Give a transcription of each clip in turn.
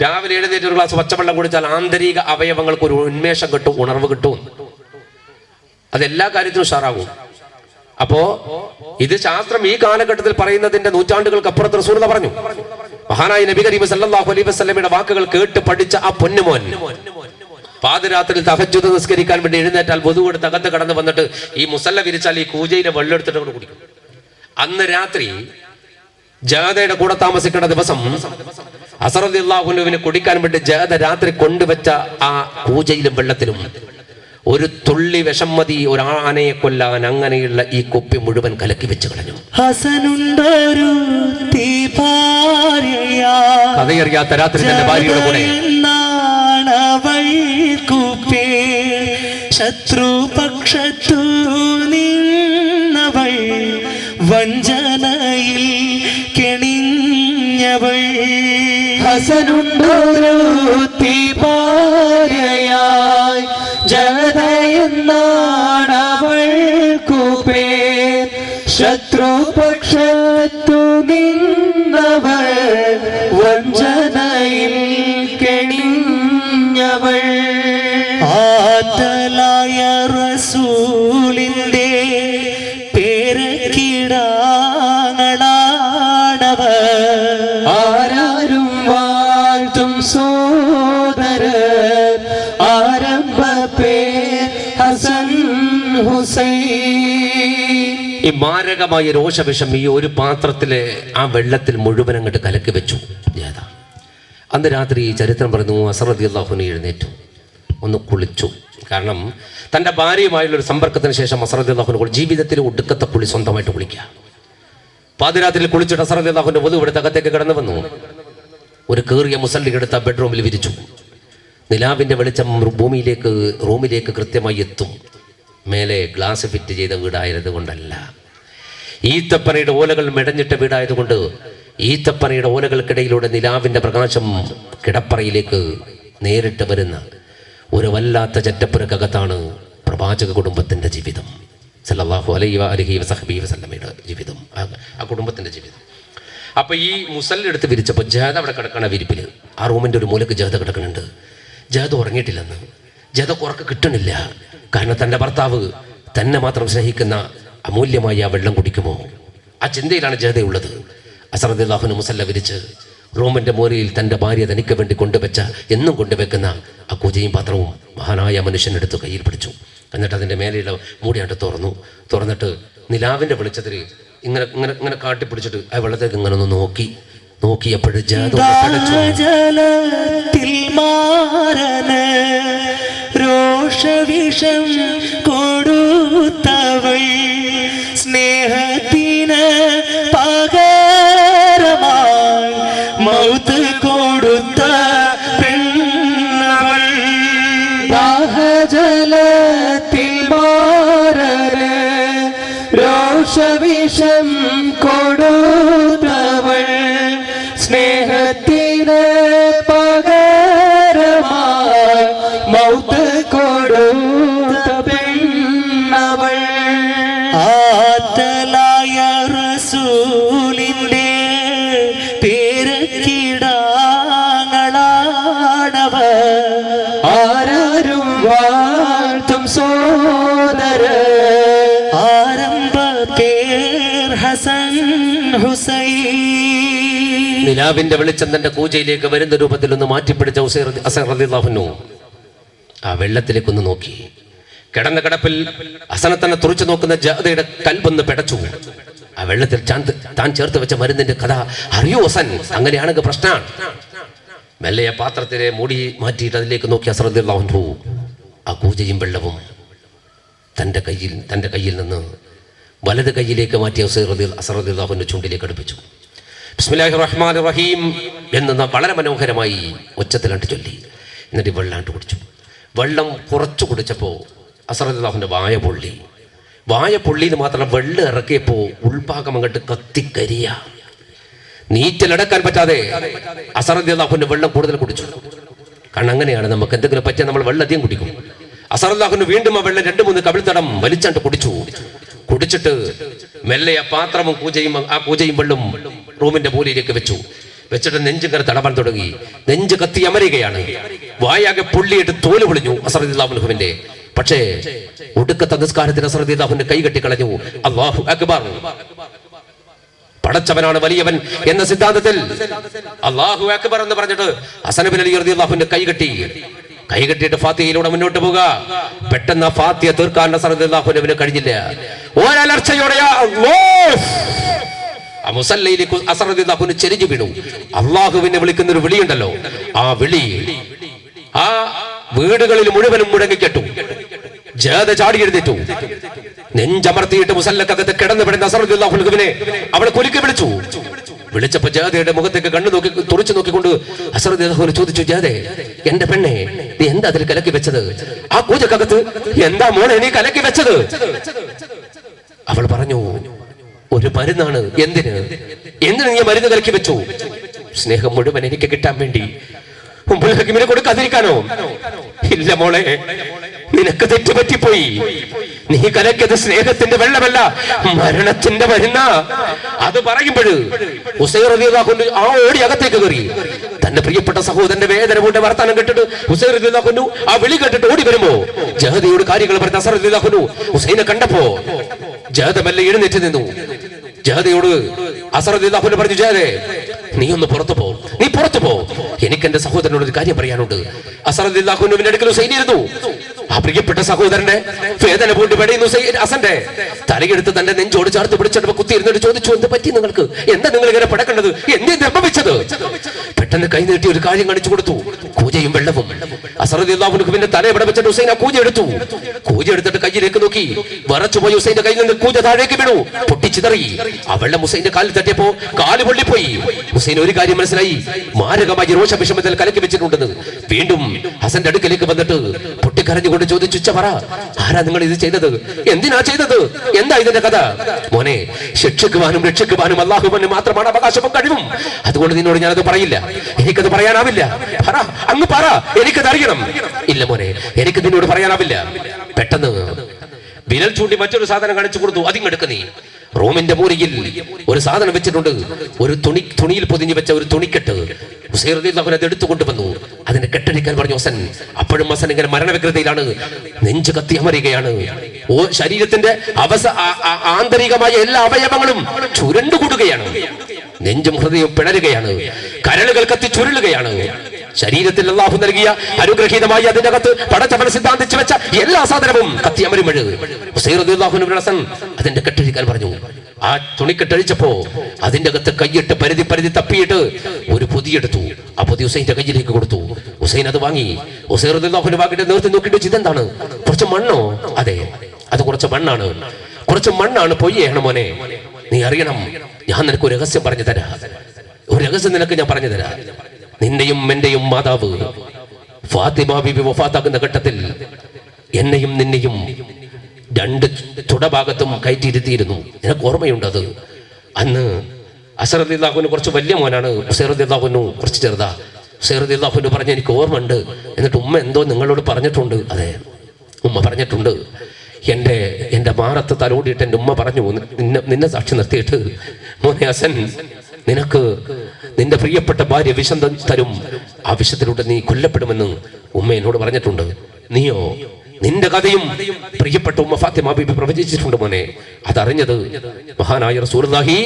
രാവിലെ എഴുന്നേറ്റ് ഒരു ഗ്ലാസ് പച്ചവെള്ളം കുടിച്ചാൽ ആന്തരിക അവയവങ്ങൾക്ക് ഒരു ഉന്മേഷം കിട്ടും, ഉണർവ് കിട്ടും. അതെല്ലാ കാര്യത്തിനും ഉഷാറാകും. അപ്പോ ഇത് ശാസ്ത്രം ഈ കാലഘട്ടത്തിൽ പറയുന്നതിന്റെ നൂറ്റാണ്ടുകൾക്ക് അപ്പുറത്ത് റസൂലുള്ളാഹി പറഞ്ഞു. മഹാനായ നബി കരീം സല്ലല്ലാഹു അലൈഹി വസല്ലമയുടെ വാക്കുകൾ കേട്ട് പഠിച്ച ആ പൊന്നുമോൻ പാതിരാത്രിയിൽ തഹജ്ജുദ് നിസ്കരിക്കാൻ വേണ്ടി എഴുന്നേറ്റാൽ വുദു എടുത്ത് അകത്ത് കടന്നു വന്നിട്ട് ഈ മുസല്ല വിരിച്ചാൽ ഈ കൂജയിലെ വെള്ളം എടുത്തിട്ട് കൊണ്ട് കുടിക്കും. അന്ന് രാത്രി ജാദയുടെ കൂടെ താമസിക്കുന്ന ദിവസം അസ്ർ റളിയല്ലാഹു അൻഹുവിനെ കുടിക്കാൻ വേണ്ടി ജാദ രാത്രി കൊണ്ടുവച്ച ആ കൂജയിലും വെള്ളത്തിലും ഒരു തുള്ളി വിഷം മതി ഒരാനയെ കൊല്ലാൻ. അങ്ങനെയുള്ള ഈ കുപ്പി മുഴുവൻ കലക്കി വെച്ച് കളഞ്ഞു. കഥയറിയാത്ത രാത്രി തന്റെ ഭാര്യയുടെ കൂടെ ശത്രുപക്ഷത്തു നിന്നവൾ വഞ്ചനയിൽ കെണിഞ്ഞവൾ ഹസനുണ്ടൊരു ഭാര്യയായി ജാദയെന്നാണവൾക്കു പേർ. ശത്രുപക്ഷത്തു നിന്നവൾ വഞ്ചനയിൽ കെണിഞ്ഞവൾ. ആതലായ റസൂലിന്റെ പേരക്കിടാങ്ങളാണവർ. ആരാരും വാഴ്ത്തും സോദരർ ആരംഭ പേർ ഹസൻ ഹുസൈൻ. ഈ മാരകമായ രോഷവിഷം ഈ ഒരു പാത്രത്തിലെ ആ വെള്ളത്തിൽ മുഴുവൻ അങ്ങോട്ട് കലക്കി വെച്ചു ജാദ. അന്ന് രാത്രി ചരിത്രം പറയുന്നു അസ്ർ റളിയല്ലാഹു അൻഹു എഴുന്നേറ്റു, ഒന്ന് കുളിച്ചു. കാരണം തൻ്റെ ഭാര്യയുമായുള്ളൊരു സമ്പർക്കത്തിന് ശേഷം അസ്ർ റളിയല്ലാഹു അൻഹു ജീവിതത്തിൽ ഒടുക്കത്തെ കുളി സ്വന്തമായിട്ട് കുളിക്കുക. പാതിരാത്രിയിൽ കുളിച്ചിട്ട് അസ്ർ റളിയല്ലാഹു അൻഹു വുദു എടുത്ത് അകത്തേക്ക് കടന്നു വന്നു. ഒരു കീറിയ മുസല്ലി എടുത്ത ബെഡ്റൂമിൽ വിരിച്ചു. നിലാവിൻ്റെ വെളിച്ചം റൂമിലേക്ക് കൃത്യമായി എത്തും. മേലെ ഗ്ലാസ് ഫിറ്റ് ചെയ്ത വീടായത് കൊണ്ടല്ല, ഈത്തപ്പനയുടെ ഓലകൾ മെടഞ്ഞിട്ട വീടായതുകൊണ്ട് ഈത്തപ്പനയുടെ ഓലകൾക്കിടയിലൂടെ നിലാവിൻ്റെ പ്രകാശം കിടപ്പറയിലേക്ക് നേരിട്ട് വരുന്ന ഒരു വല്ലാത്ത ചറ്റപ്പുരക്കകത്താണ് പ്രവാചക കുടുംബത്തിൻ്റെ ജീവിതം. സല്ലല്ലാഹു അലൈഹി വസഹബിഹി വസല്ലമയുടെ ജീവിതം, ആ കുടുംബത്തിൻ്റെ ജീവിതം. അപ്പോൾ ഈ മുസല്ലെടുത്ത് വിരിച്ചപ്പോൾ ജാദ അവിടെ കിടക്കണ വിരിപ്പിൽ ആ റൂമിൻ്റെ ഒരു മൂലക്ക് ജാദ കിടക്കുന്നുണ്ട്. ജാദ ഉറങ്ങിയിട്ടില്ലെന്ന്. ജാദക്ക് ഉറക്കം കിട്ടണില്ല. കാരണം തൻ്റെ ഭർത്താവ് തന്നെ മാത്രം സ്നേഹിക്കുന്ന അമൂല്യമായ ആ വെള്ളം കുടിക്കുമോ, ആ ചിന്തയിലാണ് ജാദയുള്ളത്. അസ്ർ റളിയല്ലാഹു അൻഹു മുസല്ല വിരിച്ച് റൂമിൻ്റെ മൂലയിൽ തൻ്റെ ഭാര്യ തനിക്ക് വേണ്ടി എന്നും കൊണ്ടുവെക്കുന്ന ആ കൂജയും പാത്രവും മഹാനായ മനുഷ്യനെടുത്ത് കയ്യിൽ പിടിച്ചു. എന്നിട്ട് അതിൻ്റെ മേലെയുള്ള മൂടിയാണ്ട് തുറന്നിട്ട് നിലാവിൻ്റെ വെളിച്ചത്തിൽ ഇങ്ങനെ ഇങ്ങനെ ഇങ്ങനെ കാട്ടിപ്പിടിച്ചിട്ട് ആ വെള്ളത്തേക്ക് ഇങ്ങനെ ഒന്ന് നോക്കിയപ്പോഴും രോഷവിഷം കൊടുത്തവൾ സ്നേഹത്തിന് പകരമായി മൗത്ത് കൊടുത്ത പെണ്ണവൾ. ദാഹജലത്തിൽ മാറന് രോഷവിഷം കൊടുത്തവൾ സ്നേഹത്തിന് പകരമായി മൗത്ത് കൊടുത്ത പെണ്ണവൾ. ആതലായ റസൂലിന്റെ പേരക്കിടാങ്ങളാണവർ. ആരാരും വാഴ്ത്തും സോദരർ ആരംഭ പേർ ഹസൻ ഹുസൈൻ. നിലാവിന്റെ വെളിച്ചം തന്റെ കൂജയിലേക്ക് വരുന്ന രൂപത്തിൽ ഒന്ന് മാറ്റിപ്പിടിച്ച അസ്ർ റളിയല്ലാഹു അൻഹു ആ വെള്ളത്തിലേക്കൊന്ന് നോക്കി. കിടന്ന കിടപ്പിൽ ഹസനെ തന്നെ തുറച്ചു നോക്കുന്ന ജാദയുടെ കൽബൊന്ന് പിടച്ചു. ആ വെള്ളത്തിൽ താൻ ചേർത്ത് വെച്ച മരുന്നിന്റെ കഥ അറിയോ ഹസൻ? അങ്ങനെയാണെങ്കിൽ പ്രശ്നമാണ്. മെല്ലെ ആ പാത്രത്തിലെ മൂടി മാറ്റിയിട്ട് അതിലേക്ക് നോക്കി അസ്ർ റളിയല്ലാഹു അൻഹു ആ കൂജയും വെള്ളവും തൻ്റെ കയ്യിൽ നിന്ന് വലത് കൈയിലേക്ക് മാറ്റിയ അസ്ർ റളിയല്ലാഹു അൻഹു ചുണ്ടിലേക്ക് അടുപ്പിച്ചു. ബിസ്മില്ലാഹിർ റഹ്മാനിർ റഹീം എന്ന് വളരെ മനോഹരമായി ഒച്ചത്തിലാണ്ട് ചൊല്ലി. എന്നിട്ട് വെള്ളാണ്ട് കുടിച്ചു. വെള്ളം കുറച്ചു കുടിച്ചപ്പോൾ അസ്ർ റളിയല്ലാഹു അൻഹു വായ പൊള്ളിയിൽ മാത്രം വെള്ളം ഇറക്കിയപ്പോൾ ഉൾഭാഗം അങ്ങോട്ട് കത്തിക്കരിയ നീറ്റിലടക്കാൻ പറ്റാതെ അസ്ർ റളിയല്ലാഹു അൻഹു വെള്ളം കൂടുതൽ കുടിച്ചു. കാരണം അങ്ങനെയാണ്, നമുക്ക് എന്തെങ്കിലും പറ്റിയാൽ നമ്മൾ വെള്ളം അധികം കുടിക്കും. അസ്ർ റളിയല്ലാഹു അൻഹു വീണ്ടും ആ വെള്ളം 2-3 കവിൾത്തടം വലിച്ചാണ്ട് കുടിച്ചിട്ട് മെല്ലെ ആ പാത്രവും ആ കൂജയും വെള്ളം റൂമിന്റെ മൂലയിലേക്ക് വെച്ചു. വെച്ചിട്ട് നെഞ്ചിങ്ങനെ തടവാൻ തുടങ്ങി. നെഞ്ച് കത്തി അമരുകയാണ്. വായാകെ പൊള്ളിയിട്ട് തോല് പൊളിഞ്ഞു അസ്റദിയല്ലാഹുവിന്റെ. പക്ഷേ ഒടുക്കത്തെ നിസ്കാരത്തിന് അസ്റദിയല്ലാഹുവിന്റെ കൈ കെട്ടിക്കളഞ്ഞു. അല്ലാഹു അക്ബർ, പടച്ചവനാണ് വലിയവൻ എന്ന സിദ്ധാന്തത്തിൽ അല്ലാഹു അക്ബർ എന്ന് പറഞ്ഞിട്ട് ഹസൻ ബിൻ അലി റളിയല്ലാഹുവിന്റെ കൈ കെട്ടിയിട്ട് ഫാത്തിഹയിലൂടെ മുന്നോട്ട് പോവുക. പെട്ടെന്ന് ഫാത്തിഹ തീർക്കാൻ അസ്റദിയല്ലാഹുവിന് കഴിഞ്ഞില്ല. ഒരലർച്ചയോടെ ആ മുസല്ലയിലേക്ക് അസ്റദിയല്ലാഹുവിന് ചെരിഞ്ഞു വീണു. അള്ളാഹുവിനെ വിളിക്കുന്ന ഒരു വിളിയുണ്ടല്ലോ, ആ വിളി ആ വീടുകളിൽ മുഴുവനും മുഴങ്ങിക്കെട്ടു. ജാദ ചാടി എഴുന്നേറ്റു. നെഞ്ചമർത്തിയിട്ട് മുസല്ലക്കകത്ത് കിടന്നു പെടുന്ന അസ്റദിയല്ലാഹുവിനെ അവളെ കുലുക്കി വിളിച്ചപ്പോ ജാദയുടെ മുഖത്തേക്ക് കണ്ണു നോക്കി തുറച്ചു നോക്കിക്കൊണ്ട് അസ്റദിയല്ലാഹു ചോദിച്ചു, ജാദേ എന്റെ പെണ്ണെ, നീ എന്താ അതിൽ കലക്കി വെച്ചത്? ആ കൂജക്കകത്ത് എന്താ മോളെ നീ കലക്കി വെച്ചത്? അവൾ പറഞ്ഞു, ഒരു മരുന്നാണ്. എന്തിന് നീ മരുന്ന് കലക്കി വെച്ചു? സ്നേഹം മുഴുവൻ എനിക്ക് കിട്ടാൻ വേണ്ടി. ഉമ്മുൽ ഹക്കീമിനെ കൊടുക്കാതിരിക്കാനോ? ഇല്ല മോളെ, നിനക്ക് തെറ്റുപറ്റിപ്പോയി. നീ കലക്കിയത് സ്നേഹത്തിന്റെ വെള്ളമല്ല, മരണത്തിന്റെ മരുന്ന. അത് പറയുമ്പോൾ ഹുസൈൻ റളിയല്ലാഹു അൻഹു ആ ഓടി അകത്തേക്ക് കയറി. തന്റെ പ്രിയപ്പെട്ട സഹോദരന്റെ വേദന കൊണ്ട് വർത്താനം കേട്ടിട്ട് ഹുസൈൻ റളിയല്ലാഹു അൻഹു ആ വിളി കേട്ടിട്ട് ഓടി വരുമ്പോ ജഹദിയോട് കാര്യങ്ങൾ പറഞ്ഞ ഹസൻ റളിയല്ലാഹു അൻഹു ഹുസൈനെ കണ്ടപ്പോ ജഹദമല്ല എഴുന്നേറ്റ് നിന്നു. ജഹദയോട് ഹസൻ റളിയല്ലാഹു അൻഹു പറഞ്ഞു, ജഹദേ നീ ഒന്ന് പുറത്തു പോ, എനിക്ക് എന്റെ സഹോദരനോട് ഒരു കാര്യം പറയാനുണ്ട്. ഹസൻ റളിയല്ലാഹു അൻഹുവിന്റെ അടുക്കൽ ഹുസൈൻ ഇരുന്നു. ആ പ്രിയപ്പെട്ട സഹോദരന്റെ വേദന കൊണ്ട് പെടയുന്നു ഹസന്റെ. തലയെടുത്ത് തന്റെ നെഞ്ചോട് ചേർത്ത് പിടിച്ചപ്പോ കുത്തിയിരുന്നിട്ട് ചോദിച്ചു, എന്ത് പറ്റി നിങ്ങൾക്ക്? എന്താ നിങ്ങൾ ഇങ്ങനെ പടക്കേണ്ടത്? എന്തേ നിർഭവിച്ചത്? പെട്ടെന്ന് കൈ നീട്ടി ഒരു കാര്യം കാണിച്ചു കൊടുത്തു, കൂജയും വെള്ളവും. ഹസൻ റളിയല്ലാഹു അൻഹുവിന്റെ തല എവിടെ വെച്ചിട്ട് ഹുസൈൻ ആ കൂജ എടുത്തു. കൂജ എടുത്തിട്ട് കയ്യിലേക്ക് നോക്കി വിറച്ചുപോയി. ഹുസൈന്റെ കയ്യിൽ നിന്ന് കൂജ താഴേക്ക് വീണു, പൊട്ടിച്ചിതറി. ആ വെള്ളം ഹുസൈന്റെ കാലിൽ തട്ടിയപ്പോ കാല് പൊള്ളിപ്പോയി. ഹുസൈൻ ഒരു കാര്യം മനസ്സിലായി, മാരകമായി രോഷവിഷമത്തിൽ കലക്കി വെച്ചിട്ടുണ്ടെന്ന്. വീണ്ടും ഹസന്റെ അടുക്കലേക്ക് വന്നിട്ട് പൊട്ടിക്കരഞ്ഞുകൊണ്ട് ചോദിച്ചു, പറ, ആരാ നിങ്ങൾ ഇത് ചെയ്തത്? എന്തിനാ ചെയ്തത്? എന്താ ഇതിന്റെ കഥ? മോനെ, ശിക്ഷിക്കുവാനും രക്ഷിക്കുവാനും അല്ലാഹുവിന് മാത്രമാണ് അവകാശവും കഴിവും. അതുകൊണ്ട് നിന്നോട് ഞാനത് പറയില്ല, എനിക്കത് പറയാനാവില്ല. അങ്ങ് പറ, എനിക്കത് അറിയണം. ഇല്ല മോനെ, എനിക്ക് നിന്നോട് പറയാനാവില്ല. പെട്ടെന്ന് വിരൽ ചൂണ്ടി മറ്റൊരു സാധനം കാണിച്ചു കൊടുത്തു. അതിങ്ങെടുക്ക നീ. റൂമിന്റെ മൂലയിൽ ഒരു സാധനം വെച്ചിട്ടുണ്ട്, ഒരു തുണിയിൽ പൊതിഞ്ഞു വെച്ച ഒരു തുണിക്കെട്ട്. ഹുസൈൻ റളിയല്ലാഹു അൻഹു അത് എടുത്തുകൊണ്ടുവന്നു. അതിനെ കെട്ടടിക്കാൻ പറഞ്ഞു ഹസൻ. അപ്പോഴും ഹസൻ ഇങ്ങനെ മരണവ്യഗ്രതയിലാണ്, നെഞ്ച് കത്തി അമരുകയാണ്. ശരീരത്തിന്റെ ആന്തരികമായ എല്ലാ അവയവങ്ങളും ചുരുണ്ടുകൂടുകയാണ്. നെഞ്ചും ഹൃദയവും പിളരുകയാണ്, കരളുകൾ കത്തി ചുരുളുകയാണ്. ശരീരത്തിൽ അല്ലാഹു നൽകിയ അനുഗ്രഹീതമായി അതിനകത്ത് പടച്ചവൻ സിദ്ധാന്തിച്ചു വെച്ച എല്ലാ സാധനവും കത്തി അമരുമ്പോൾ ഹുസൈൻ റളിയല്ലാഹു അൻഹു ഹസൻ അതിന്റെ കെട്ടഴിക്കാൻ പറഞ്ഞു. ആ തുണിക്കെട്ടഴിച്ചപ്പോ അതിന്റെ അകത്ത് കൈയിട്ട് പരുതി തപ്പിയിട്ട് ഒരു പൊതിയെടുത്തു. ആ പൊതി ഹുസൈന്റെ കയ്യിലേക്ക് കൊടുത്തു. ഹുസൈൻ അത് വാങ്ങി. ഹുസൈൻ റളിയല്ലാഹു അൻഹു വാങ്ങിയിട്ട് നേരത്തെ നോക്കിയിട്ട് ഇതെന്താണ്? കുറച്ച് മണ്ണോ? അതെ, അത് കുറച്ച് മണ്ണാണ്. പൊയ്യാണ് മോനെ, നീ അറിയണം, ഞാൻ നിനക്ക് ഒരു രഹസ്യം പറഞ്ഞു തരാം. ഒരു രഹസ്യം നിനക്ക് ഞാൻ പറഞ്ഞു തരാം. നിന്റെയും എന്റെയും മാതാവ് ഫാത്തിമ ബീബി വഫാത്താക്കുന്ന ഘട്ടത്തിൽ എന്നെയും നിന്നെയും രണ്ട് തുടഭാഗത്തും കയറ്റിയിരുത്തിയിരുന്നു. നിനക്ക് ഓർമ്മയുണ്ട് അത്? അന്ന് ഹസൻ റളിയല്ലാഹു അൻഹു കുറച്ച് വലിയ മോനാണ്, ഹുസൈൻ റളിയല്ലാഹു അൻഹു കുറച്ച് ചെറുതാ. ഹുസൈൻ റളിയല്ലാഹു അൻഹു പറഞ്ഞ എനിക്ക് ഓർമ്മയുണ്ട്. എന്നിട്ട് ഉമ്മ എന്തോ നിങ്ങളോട് പറഞ്ഞിട്ടുണ്ട്. അതെ, ഉമ്മ പറഞ്ഞിട്ടുണ്ട്. എൻ്റെ മാറത്ത് തലോടിയിട്ട് എൻ്റെ ഉമ്മ പറഞ്ഞു, നിന്നെ സാക്ഷി നിർത്തിയിട്ട്, മോനെ ഹസൻ, നിനക്ക് നിന്റെ പ്രിയപ്പെട്ട ഭാര്യ വിഷം തരും, ആ വിഷത്തിലൂടെ നീ കൊല്ലപ്പെടുമെന്ന് ഉമ്മ എന്നോട് പറഞ്ഞിട്ടുണ്ട്. നീയോ? നിന്റെ കഥയും പ്രിയപ്പെട്ട ഉമ്മ ഫാത്തിമ ബീബി പ്രവചിച്ചിട്ടുണ്ട് മോനെ. അതറിഞ്ഞത് മഹാനായ റസൂലുള്ളാഹി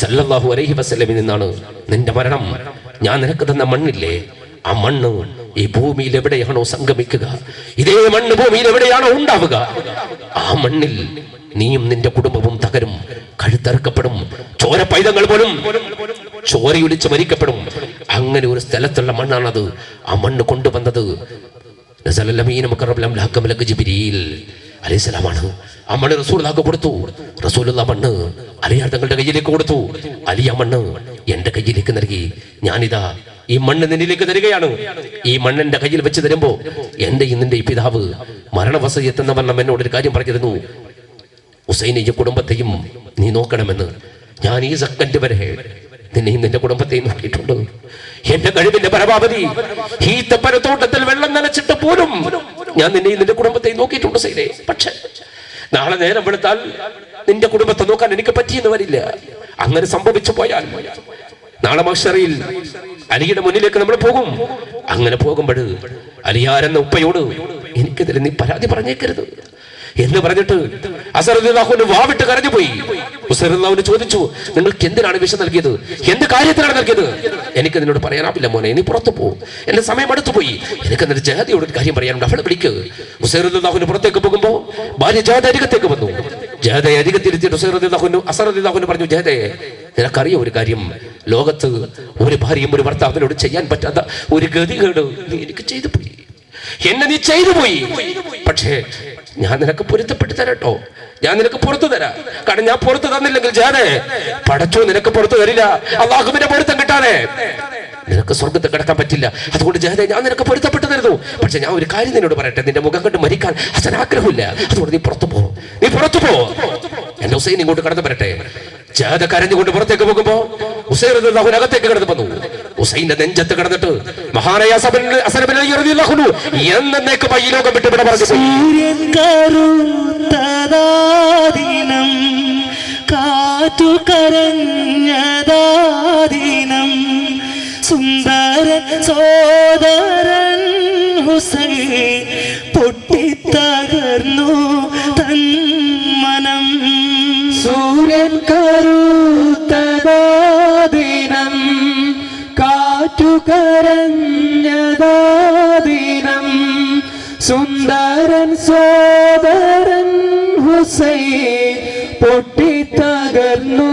സ്വല്ലല്ലാഹു അലൈഹി വസല്ലമയിൽ നിന്നാണ്. നിന്റെ മരണം ഞാൻ നിനക്ക് തന്ന മണ്ണില്ലേ, ആ മണ്ണ് ഈ ഭൂമിയിൽ എവിടെയാണോ സംഗമിക്കുക, ഇതേ മണ്ണ് ഭൂമിയിൽ എവിടെയാണോ ഉണ്ടാവുക, ആ മണ്ണിൽ നീയും നിന്റെ കുടുംബവും തകരും, കഴുത്തറുക്കപ്പെടും, ചോര പൈതങ്ങൾ പോലും ചോരയൊലിച്ച് മരിക്കപ്പെടും. അങ്ങനെ ഒരു സ്ഥലത്തുള്ള മണ്ണാണത്. ആ മണ്ണ് കൊണ്ടുവന്നത് അലൈഹിസ്സലാമാണ്. ആ മണ്ണ് റസൂലുള്ളാഹിക്ക് കൊടുത്തു. റസൂലുള്ള മണ്ണ് അലിയാർ തങ്ങളുടെ കയ്യിലേക്ക് കൊടുത്തു. അലി ആ മണ്ണ് എന്റെ കയ്യിലേക്ക് നൽകി. ഞാനിതാ ഈ മണ്ണ് നിന്നിലേക്ക് തരികയാണ്. ഈ മണ്ണിന്റെ കയ്യിൽ വെച്ച് തരുമ്പോ എന്റെ നിന്റെ ഈ പിതാവ് മരണവസയത്ത് എന്ന വണ്ണം എന്നോടൊരു കാര്യം പറഞ്ഞിരുന്നു, ഹുസൈനെയും കുടുംബത്തെയും നീ നോക്കണമെന്ന്. ഞാൻ ഈ സെക്കൻഡ് വരെ നിന്നെയും നിന്റെ കുടുംബത്തെയും നോക്കിയിട്ടുണ്ട്. എന്റെ കഴിവിന്റെ പരമാവധി ഈ തെപ്പനത്തോട്ടത്തിൽ വെള്ളം നനച്ചിട്ട് പോലും ഞാൻ നിന്നെയും നിന്റെ കുടുംബത്തെയും നോക്കിയിട്ടുണ്ട് സൈനേ. പക്ഷെ നാളെ നേരം വെളുത്താൽ നിന്റെ കുടുംബത്തെ നോക്കാൻ എനിക്ക് പറ്റിയെന്ന് വരില്ല. അങ്ങനെ സംഭവിച്ചു പോയാൽ നാളെ മഹ്ശറിൽ അലിയുടെ മുന്നിലേക്ക് നമ്മൾ പോകും. അങ്ങനെ പോകുമ്പോൾ അലിയാരെന്ന ഉപ്പയോട് എനിക്കെതിരെ നീ പരാതി പറഞ്ഞേക്കരുത് എന്ന് പറഞ്ഞിട്ട് അസർ റളിയല്ലാഹു അൻഹു വാവിട്ട് കരഞ്ഞുപോയി. ഉസൈർ റളിയല്ലാഹു അൻഹു ചോദിച്ചു, നിങ്ങൾക്ക് എന്തിനാണ് വിഷം നൽകിയത്? എന്ത് കാര്യത്തിനാണ് നൽകിയത്? എനിക്ക് നിന്നോട് പറയാനാവില്ല മോനെ, നീ പുറത്തു പോകും, എന്റെ സമയം അടുത്തു പോയി, എനിക്ക് എന്നിട്ട് ജഹദയോട് ഒരു കാര്യം പറയാനുണ്ട്, അവളെ വിളിക്ക്. ഉസൈർ റളിയല്ലാഹു അൻഹു പുറത്തേക്ക് പോകുമ്പോൾ ഭാര്യ ജഹദ അരികത്തേക്ക് വന്നു. ജഹദയെ അരികത്തിരുത്തിയിട്ട് ഉസൈർ റളിയല്ലാഹു അൻഹു അസർ റളിയല്ലാഹു അൻഹു പറഞ്ഞു, ജഹദയെ, നിനക്കറിയോ ഒരു കാര്യം, ലോകത്ത് ഒരു ഭാര്യയും ഒരു ഭർത്താവിനോട് ചെയ്യാൻ പറ്റാത്ത ഒരു ഗതികേട് നീ എനിക്ക് ചെയ്തു പോയി, എന്നെ നീ ചെയ്തു പോയി. പക്ഷേ ഞാൻ നിനക്ക് പൊരുത്തപ്പെട്ടു തരട്ടോ, ഞാൻ നിനക്ക് പുറത്തു തരാം. കാരണം ഞാൻ പുറത്തു തന്നില്ലെങ്കിൽ ജാനെ പടച്ചോ നിനക്ക് പുറത്തു തരില്ല. അള്ളാഹുവിന്റെ പൊരുത്തം കിട്ടാതെ നിനക്ക് സ്വർഗത്ത് കിടക്കാൻ പറ്റില്ല. അതുകൊണ്ട് ജഹദേ, ഞാൻ നിനക്ക് പൊരുത്തപ്പെട്ടു തരുന്നു. പക്ഷെ ഞാൻ ഒരു കാര്യം നിന്നോട് പറയട്ടെ, നിന്റെ മുഖം കണ്ട് മരിക്കാൻ ഹസൻ ആഗ്രഹമില്ല. അതുകൊണ്ട് നീ പുറത്തു പോ, നീ പുറത്തു പോ. എന്റെ ഹുസൈൻ ഇങ്ങോട്ട് കടന്നു വരട്ടെ. ജഹദ കരഞ്ഞുകൊണ്ട് പുറത്തേക്ക് പോകുമ്പോ ഉസൈർ റളിയല്ലാഹു അൻഹു അകത്തേക്ക് കടന്നു വന്നു. ഹുസൈന്റെ നെഞ്ചത്ത് കിടന്നിട്ട് മഹാനായ ഹസൻ ഇബ്നു അലി റളിയല്ലാഹു അൻഹു എന്നേക്കുമായി ഈ ലോകം വിട്ട് വിട പറഞ്ഞു. സൂര്യൻ കറുത്തതാദിനം, കാറ്റു കരഞ്ഞതാദിനം, സുന്ദരൻ സോദരൻ ഹുസൈൻ പൊട്ടിത്തകർന്നു തൻ മനം. സൂര്യൻ കറുത്തതാദിനം, കാറ്റു കരഞ്ഞതാദിനം, സുന്ദരൻ സോദരൻ ഹുസൈൻ പൊട്ടിത്തകർന്നു